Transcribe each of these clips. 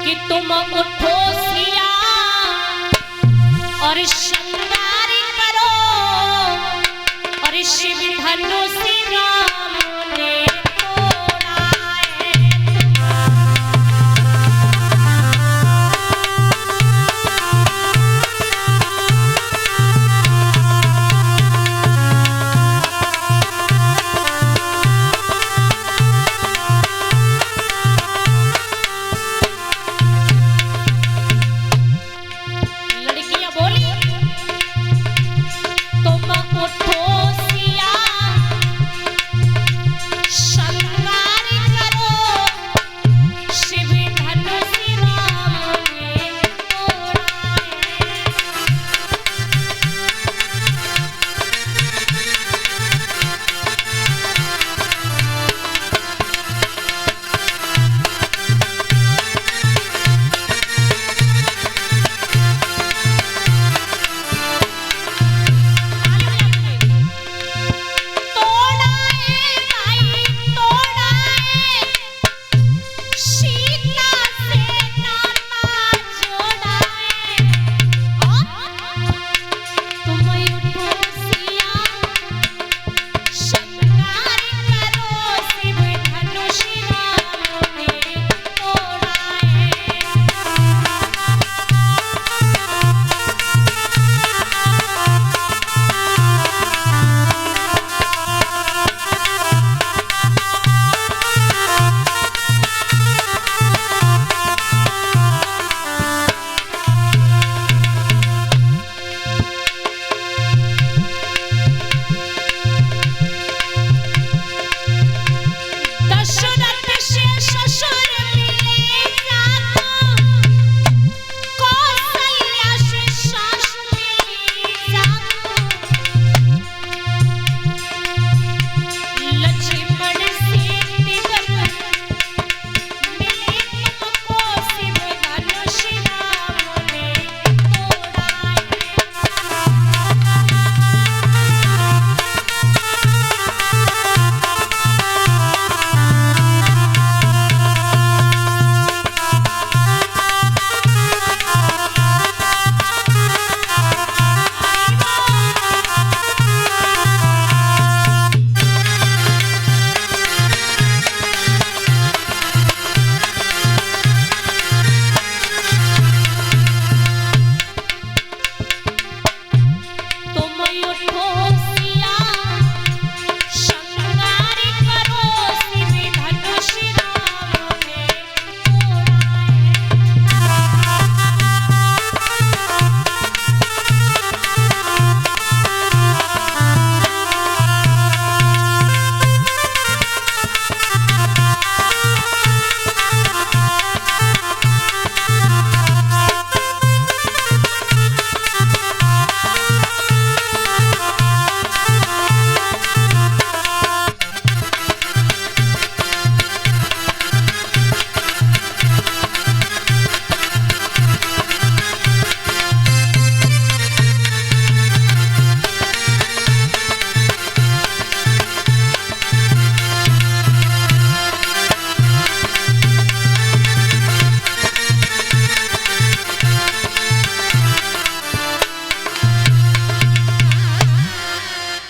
कि तुम उठो सिया और श्रृंगार करो और शिव धनुष राम ने तोड़ा है। लड़कियां बोली तुम उठो सिया श्रृंगार करो शिव धनुष राम ने तोड़ा है। तोड़ा है भाई तोड़ा है सीता से नाता जोड़ा है। तुम उठो सिया श्रृंगार करो शिव धनुष राम ने तोड़ा है। दशरथ से ससुर मिले जाको कौशल्या से सास मिली जाको लक्ष्मण से दिव्य मिले तुमको शिव धनुष राम ने तोड़ा है। तुम उठो सिया श्रृंगार करो शिव धनुष राम ने तोड़ा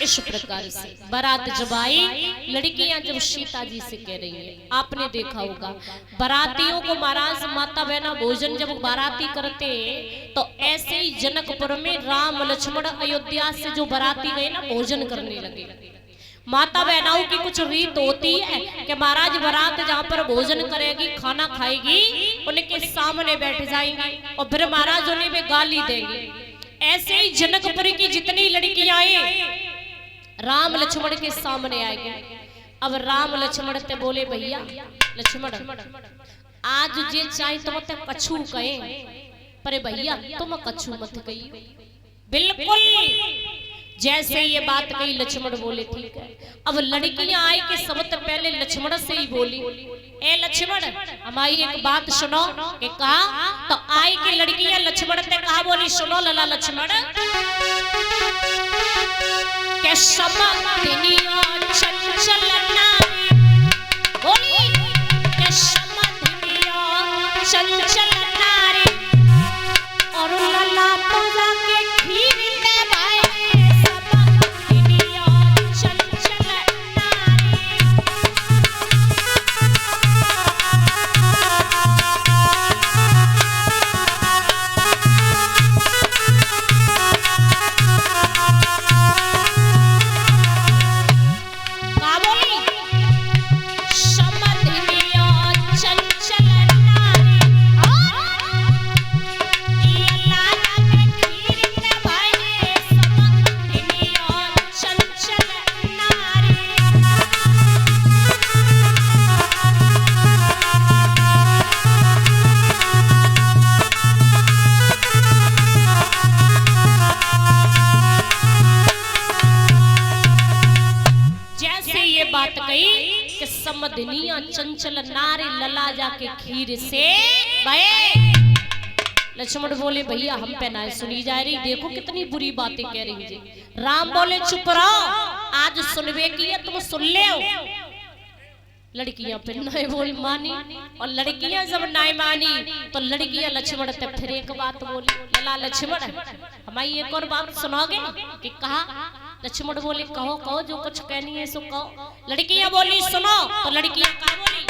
इस प्रकार से बारात जब आई, लड़कियां जब सीता जी से कह रही है, आपने देखा होगा बारातियों को महाराज माता बहना भोजन जब बाराती करते तो ऐसे ही जनकपुर में राम लक्ष्मण अयोध्या से जो बाराती गए ना भोजन करने लगे। माता बहनाओं की कुछ रीत होती है कि महाराज बारात जहाँ पर भोजन करेगी खाना खाएगी उनके सामने बैठ जाएंगे और फिर महाराज उन्हें भी गाली देंगे। ऐसे ही जनकपुर की जितनी लड़कियां आए राम लक्ष्मण के सामने आएंगे। अब राम लक्ष्मण ते बोले भैया लक्ष्मण आज जे चाहे तुम ते कछु कहे पर भैया तुम कछु मत कही। बिल्कुल जैसे ये बात कही लक्ष्मण बोले ठीक है। अब लड़कियां आई कि सबसे पहले लक्ष्मण से ही बोली, ए लक्ष्मण हमारी एक बात सुनो। के कहा तो आई कि लड़कियां लक्ष्मण ने कहा बोली सुनो लला लक्ष्मण के समधिनिया चंचल नारी बोली के समधिनिया चंचल नारी और लला तो जाके खीर दे भाई समधिनिया चंचल नारी। का बोली समधिनिया चंचल नारी लला जाके खीर दे भाई समधिनिया चंचल नारी। जैसे ये बात कही कि समधिनिया चंचल नारी लला जाके खीर से भाई लक्ष्मण बोले भैया हम पे ना सुनी जा रही, देखो कितनी बुरी बातें कह रही जी। राम बोले चुप रहो, आज सुनवे की है तुम सुन ले। लड़कियां फिर नहीं बोल मानी और लड़कियां जब नहीं मानी तो लड़कियां लक्ष्मण तक फिर एक बात बोली लला लक्ष्मण हमारी एक और बात सुनोगे कि कहा। लक्ष्मण बोले कहो कहो जो कुछ कहनी है सो कहो। लड़कियां बोली सुनो तो लड़कियां क्या बोली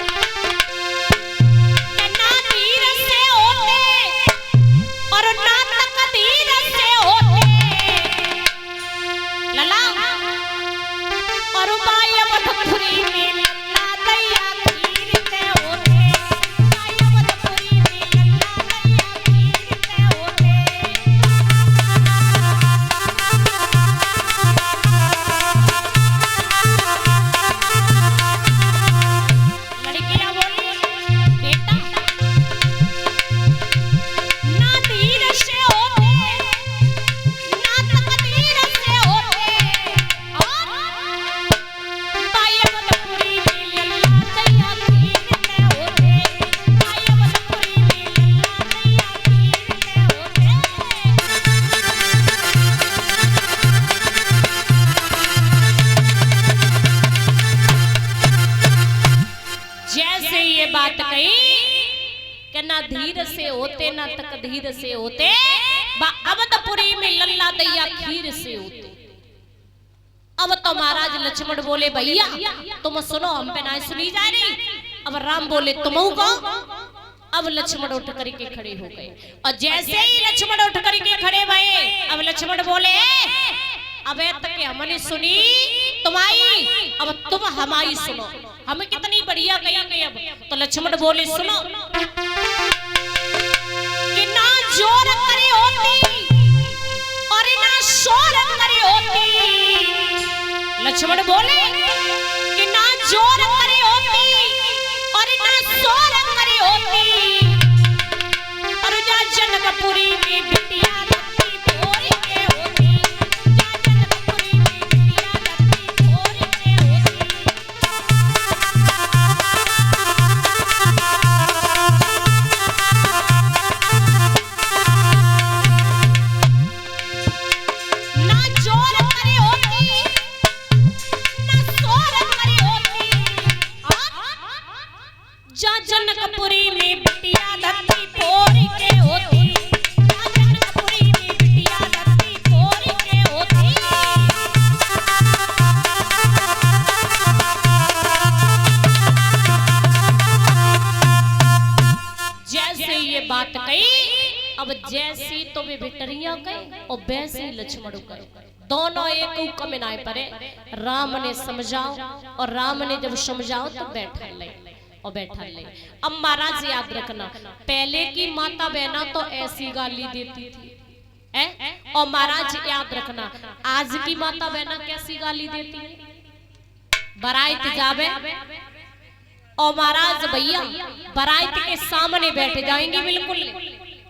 कि ना धीर से होते और ना तकदीर से होते लला और माया मधुपुरी में लला दैया खीर से होते माया मधुपुरी में लला दैया खीर से होते। लड़कियां बोली बेटा ना धीर से होते ना तकदीर से होते और माया मधुपुरी में लला दैया खीर से होते माया मधुपुरी में लला दैया खीर से होते। जैसे ये बात कही कि ना धीर से होते ना तकदीर से होते अवधपुरी में लल्ला दैया खीर से होते। अब तो महाराज लक्ष्मण बोले भैया तुम सुनो हम पे ना सुनी जा रही। अब राम बोले तुम को। अब लक्ष्मण उठ करके खड़े हो गए और जैसे ही लक्ष्मण उठ करके खड़े भये अब लक्ष्मण बोले अब तक हमने सुनी तुम्हारी अब तुम हमारी सुनो, हमें कितनी बढ़िया कहेंगे। अब तो लक्ष्मण बोले सुनो कि ना जोर करे होती और ना शोर करे होती। लक्ष्मण बोले कि ना जोर करे होती और ना शोर करे होती और जा जनकपुरी में बिटिया रखती भोर के होती जा जनकपुरी में बिटिया रखती भोर के होती। ना जोर करे होती ना शोर करे होती और जा जनकपुरी में बिटिया धरती भोर के होती जा जनकपुरी में बिटिया धरती भोर के होती। जैसे ये बात कही अब जैसी तो वे भिटरियां गए और वैसे ही लक्ष्मण गए, दोनों एक हुक्म में ना पड़े। राम ने समझाओ और राम ने जब समझाओ तो बैठा ले और बैठा ले। अब महाराज याद रखना पहले की माता बहना तो ऐसी गाली देती थी और महाराज याद रखना आज की माता बहना कैसी गाली देती है। बारात जावे और महाराज भैया बारात के सामने बैठे जाएंगे बिल्कुल।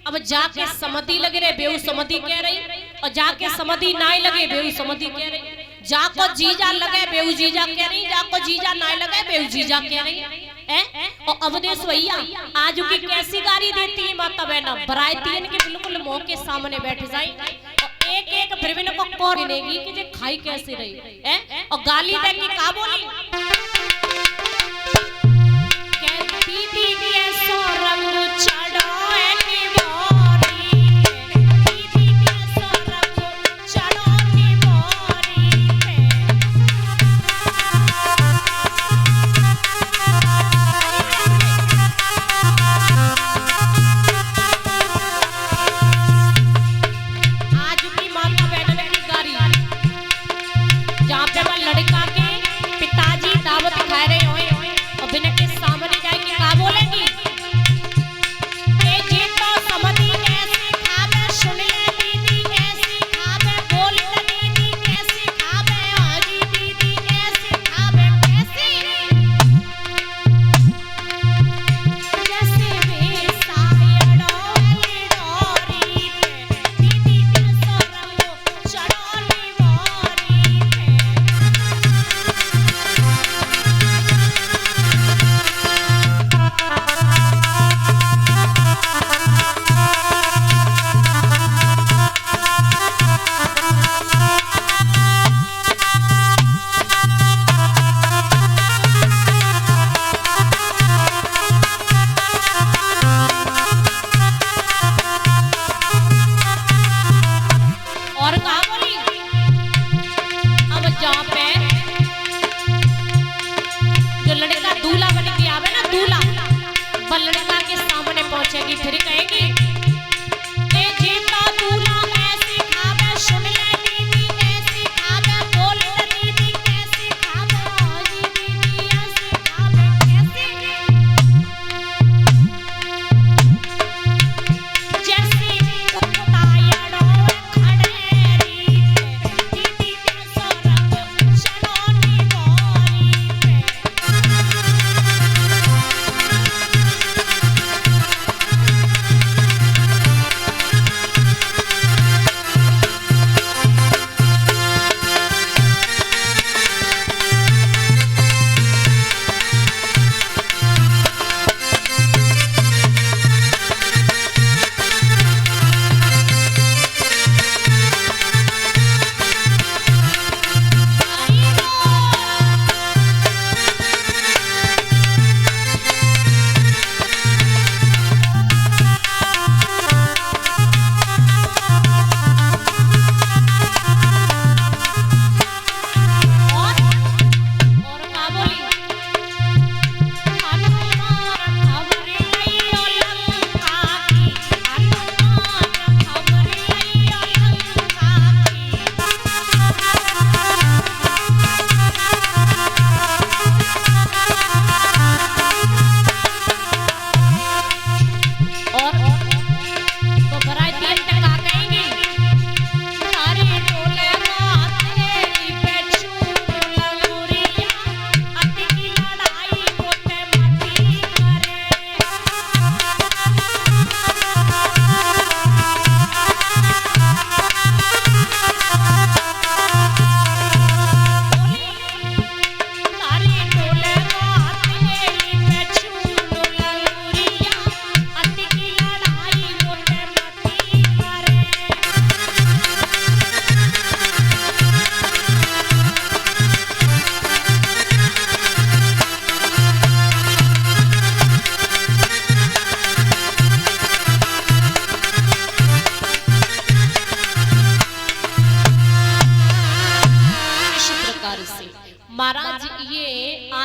अब जाके समधि लगे रहे बेऊ समधि कह रही और जाके समधि ना लगे बेऊ समधि कह रही। जाको जीजा लगे बेऊ जीजा कह रही जाको जीजा ना लगे बेऊ जीजा कह रही है। और अवधेश भैया आज की कैसी गाली देती है माता बहना बरातियन के बिल्कुल मुंह के सामने बैठ जाए और एक एक फिर भी को कौन गिनेगी कि जे खाई कैसे रही है और गाली देगी का बोली कहती थी कि ऐसा रंग चढ़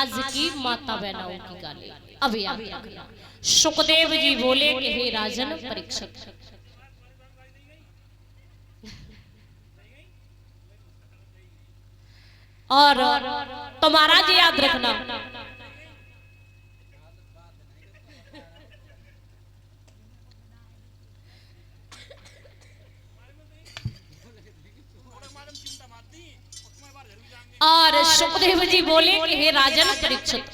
आज की माता बहनों की गाली। अब याद रखना, सुखदेव जी बोले कि हे राजन परीक्षित, और तो महाराज याद रखना, और सुखदेव जी बोले कि हे राजन परीक्षित,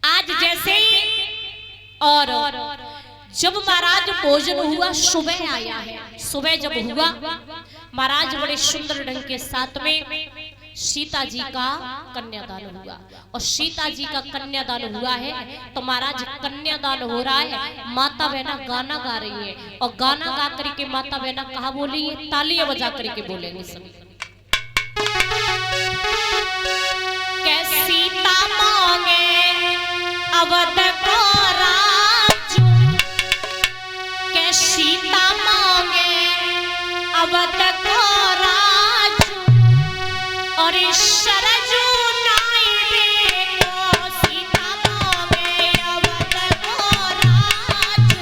आज जैसे ही और जब महाराज भोजन हुआ, सुबह आया है, सुबह जब हुआ महाराज बड़े सुंदर ढंग के साथ में सीता जी का कन्यादान हुआ, और सीता जी का कन्यादान हुआ है तो महाराज कन्यादान हो रहा है, माता बहना गाना गा रही है, और गाना गा करके माता बहना कहा बोली है, तालियां बजा करके बोलेंगे सभी। सीता मांगे अवध को राजू, के सीता मांगे अवध को राजू, और सरजू नाई देखो, सीता मांगे अवध को राजू।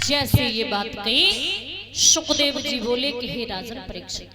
जैसे ये बात कही, सुखदेव जी बोले कि हे राजन परीक्षित,